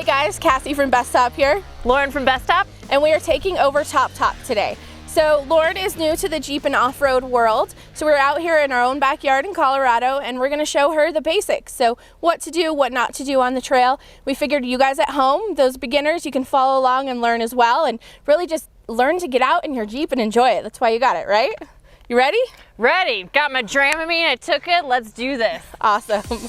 Hey guys, Cassie from Bestop here. Lauren from Bestop. And we are taking over Top today. So Lauren is new to the Jeep and off-road world. So we're out here in our own backyard in Colorado and we're gonna show her the basics. So what to do, what not to do on the trail. We figured you guys at home, those beginners, you can follow along and learn as well and really just learn to get out in your Jeep and enjoy it. That's why you got it, right? You ready? Ready. Got my Dramamine, I took it, let's do this. Awesome.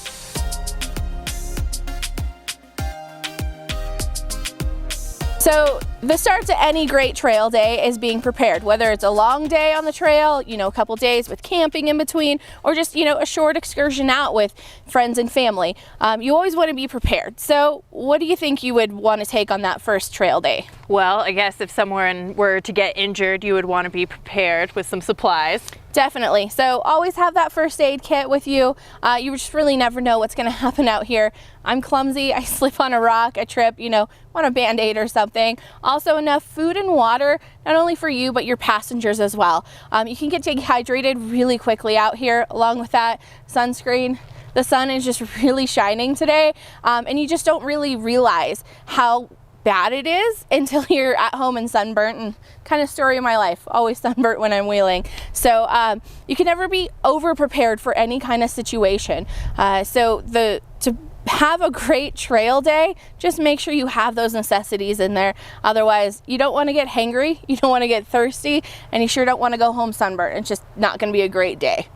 So the start to any great trail day is being prepared, whether it's a long day on the trail, a couple days with camping in between, or just, a short excursion out with friends and family. You always want to be prepared. So what do you think you would want to take on that first trail day? Well, I guess if someone were to get injured, you would want to be prepared with some supplies. Definitely. So always have that first aid kit with you. You just really never know what's going to happen out here. I'm clumsy. I slip on a rock, I trip, want a Band-Aid or something. Also enough food and water, not only for you, but your passengers as well. You can get dehydrated really quickly out here. Along with that, sunscreen. The sun is just really shining today, and you just don't really realize how bad it is until you're at home and sunburnt, and kind of story of my life, always sunburnt when I'm wheeling. So you can never be over prepared for any kind of situation. To have a great trail day, just make sure you have those necessities in there. Otherwise, you don't want to get hangry, you don't want to get thirsty, and you sure don't want to go home sunburnt. It's just not going to be a great day.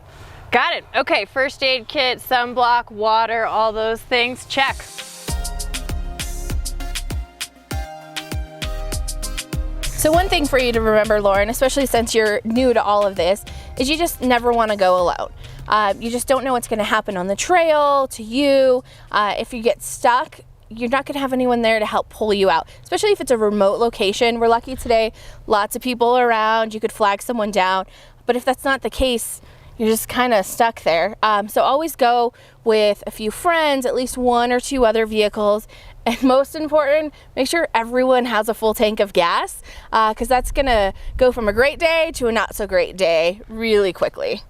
Got it. Okay, first aid kit, sunblock, water, all those things, check. So one thing for you to remember, Lauren, especially since you're new to all of this, is you just never want to go alone. You just don't know what's going to happen on the trail, to you. If you get stuck, you're not going to have anyone there to help pull you out, especially if it's a remote location. We're lucky today, lots of people around, you could flag someone down. But if that's not the case, you're just kind of stuck there. So always go with a few friends, at least one or two other vehicles. And most important, make sure everyone has a full tank of gas, because that's gonna go from a great day to a not so great day really quickly.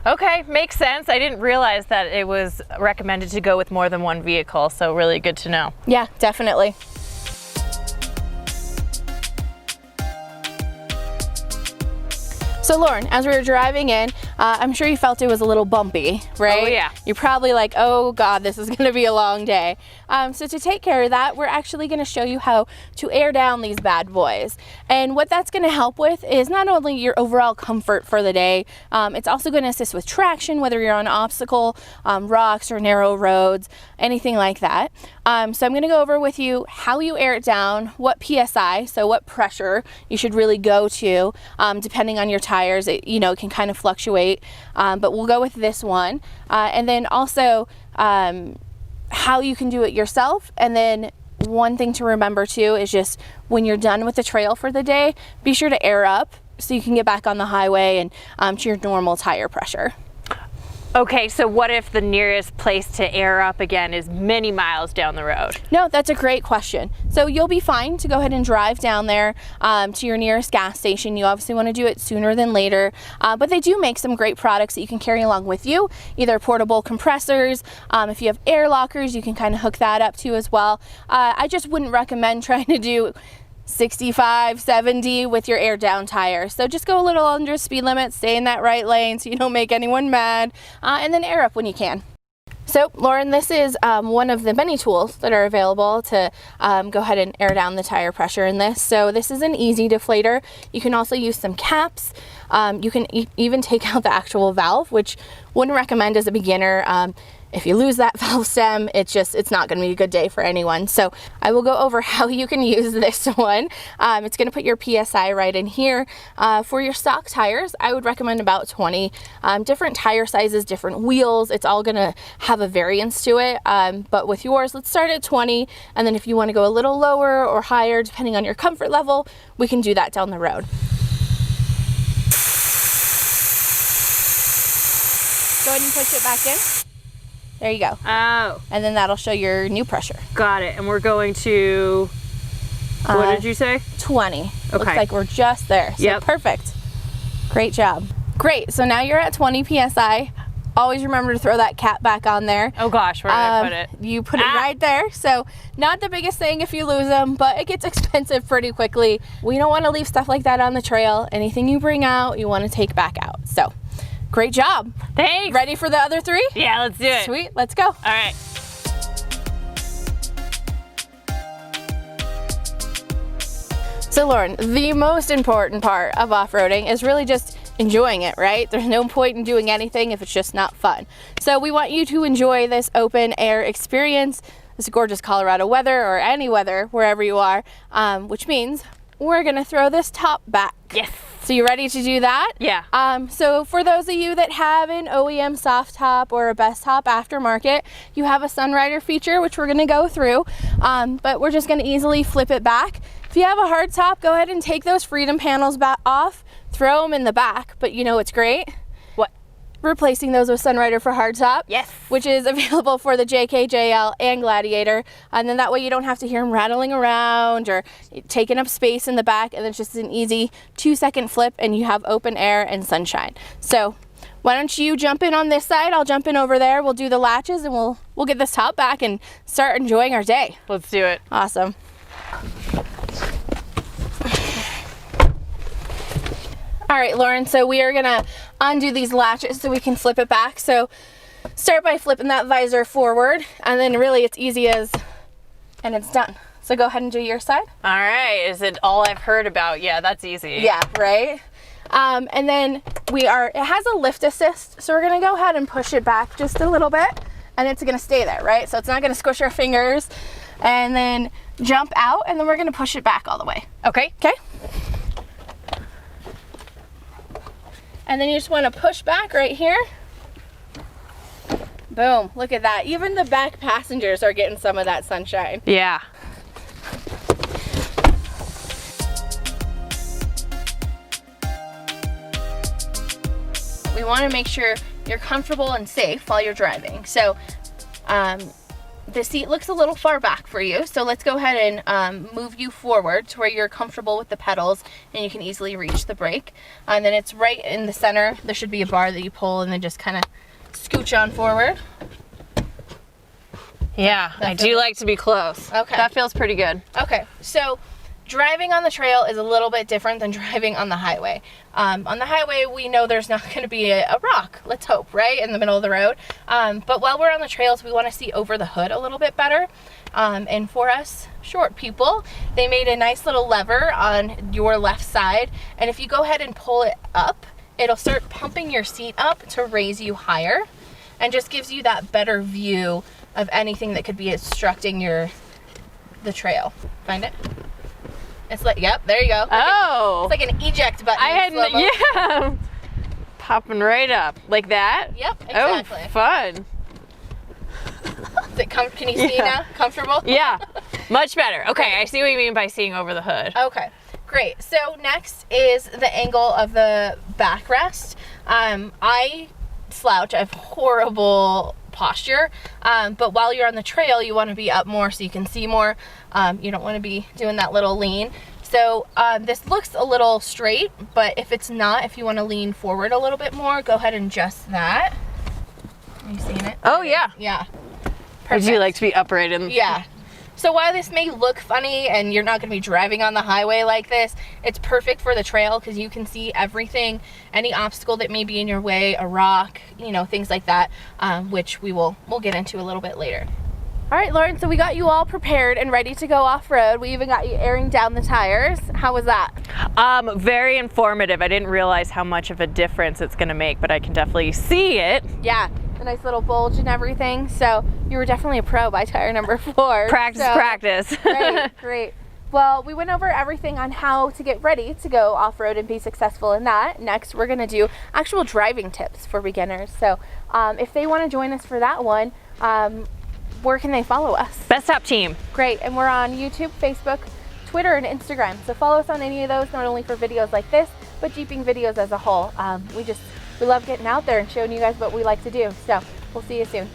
Okay, makes sense. I didn't realize that it was recommended to go with more than one vehicle, so really good to know. Yeah, definitely. So Lauren, as we were driving in, I'm sure you felt it was a little bumpy, right? Oh yeah. You're probably like, oh God, this is gonna be a long day. So to take care of that, we're actually gonna show you how to air down these bad boys. And what that's gonna help with is not only your overall comfort for the day, it's also gonna assist with traction, whether you're on obstacle, rocks or narrow roads, anything like that. So I'm gonna go over with you how you air it down, what PSI, so what pressure you should really go to, depending on your tires. It can kind of fluctuate, but we'll go with this one. And then also how you can do it yourself. And then one thing to remember too is just when you're done with the trail for the day, be sure to air up so you can get back on the highway and to your normal tire pressure. Okay, so what if the nearest place to air up again is many miles down the road? No, that's a great question. So you'll be fine to go ahead and drive down there to your nearest gas station. You obviously want to do it sooner than later, but they do make some great products that you can carry along with you, either portable compressors. If you have air lockers, you can kind of hook that up too as well. I just wouldn't recommend trying to do 65, 70 with your air down tire. So just go a little under speed limit, stay in that right lane so you don't make anyone mad, and then air up when you can. So Lauren, this is one of the many tools that are available to go ahead and air down the tire pressure in this. So this is an easy deflator. You can also use some caps. You can even take out the actual valve, which wouldn't recommend as a beginner. If you lose that valve stem, it's not going to be a good day for anyone. So I will go over how you can use this one. It's going to put your PSI right in here. For your stock tires, I would recommend about 20. Different tire sizes, different wheels, it's all going to have a variance to it. But with yours, let's start at 20. And then if you want to go a little lower or higher, depending on your comfort level, we can do that down the road. Go ahead and push it back in. There you go. Oh. And then that'll show your new pressure. Got it. And we're going to, what did you say? 20. Okay. Looks like we're just there. So yep. Perfect. Great job. Great. So now you're at 20 PSI. always remember to throw that cap back on there. Oh gosh, where did I put it? You put it right there. So not the biggest thing if you lose them, but it gets expensive pretty quickly. We don't want to leave stuff like that on the trail. Anything you bring out, you want to take back out. So great job. Thanks. Ready for the other 3? Yeah, let's do it. Sweet, let's go. All right. So Lauren, the most important part of off-roading is really just enjoying it, right? There's no point in doing anything if it's just not fun. So we want you to enjoy this open air experience, this gorgeous Colorado weather, or any weather, wherever you are, which means we're gonna throw this top back. Yes. So you ready to do that? Yeah. So for those of you that have an OEM soft top or a Bestop aftermarket, you have a Sunrider feature, which we're gonna go through, but we're just gonna easily flip it back. If you have a hard top, go ahead and take those Freedom panels back off, throw them in the back, but you know what's great? What? Replacing those with Sunrider for hardtop. Yes. Which is available for the JK, JL, and Gladiator. And then that way you don't have to hear them rattling around or taking up space in the back, and it's just an easy 2-second flip and you have open air and sunshine. So why don't you jump in on this side, I'll jump in over there, we'll do the latches and we'll get this top back and start enjoying our day. Let's do it. Awesome. All right, Lauren, so we are gonna undo these latches so we can flip it back. So start by flipping that visor forward, and then really it's easy as, and it's done. So go ahead and do your side. All right, is it all I've heard about? Yeah, that's easy. Yeah, right? And then it has a lift assist, so we're gonna go ahead and push it back just a little bit, and it's gonna stay there, right? So it's not gonna squish our fingers, and then jump out, and then we're gonna push it back all the way. Okay. Okay? And then you just want to push back right here. Boom, look at that. Even the back passengers are getting some of that sunshine. Yeah. We want to make sure you're comfortable and safe while you're driving. So the seat looks a little far back for you, so let's go ahead and move you forward to where you're comfortable with the pedals and you can easily reach the brake. And then it's right in the center. There should be a bar that you pull and then just kind of scooch on forward. Yeah, I do like to be close. Okay. That feels pretty good. Okay, so driving on the trail is a little bit different than driving on the highway. On the highway, we know there's not going to be a rock, let's hope, right, in the middle of the road. But while we're on the trails, we want to see over the hood a little bit better. And for us short people, they made a nice little lever on your left side. And if you go ahead and pull it up, it'll start pumping your seat up to raise you higher and just gives you that better view of anything that could be obstructing the trail. Find it? It's like, yep, there you go. Oh. It's like an eject button. I hadn't, yeah. Popping right up. Like that? Yep, exactly. Oh, fun. Can you see now? Comfortable? Yeah, much better. Okay, I see what you mean by seeing over the hood. Okay, great. So next is the angle of the backrest. I slouch. I have horrible posture, but while you're on the trail, you want to be up more so you can see more. You don't want to be doing that little lean. So this looks a little straight, but if it's not, if you want to lean forward a little bit more, go ahead and adjust that. Are you seeing it? Oh, yeah. Yeah. Would you like to be upright in? Yeah. So while this may look funny and you're not going to be driving on the highway like this, it's perfect for the trail because you can see everything, any obstacle that may be in your way, a rock, you know, things like that, which we'll get into a little bit later. All right, Lauren, so we got you all prepared and ready to go off-road. We even got you airing down the tires. How was that? Very informative. I didn't realize how much of a difference it's going to make, but I can definitely see it. Yeah, a nice little bulge and everything. So you were definitely a pro by tire number 4. Practice. Great, great. Well, we went over everything on how to get ready to go off-road and be successful in that. Next, we're going to do actual driving tips for beginners. So if they want to join us for that one, where can they follow us? Bestop team. Great, and we're on YouTube, Facebook, Twitter, and Instagram. So follow us on any of those, not only for videos like this, but Jeeping videos as a whole. We love getting out there and showing you guys what we like to do. So we'll see you soon.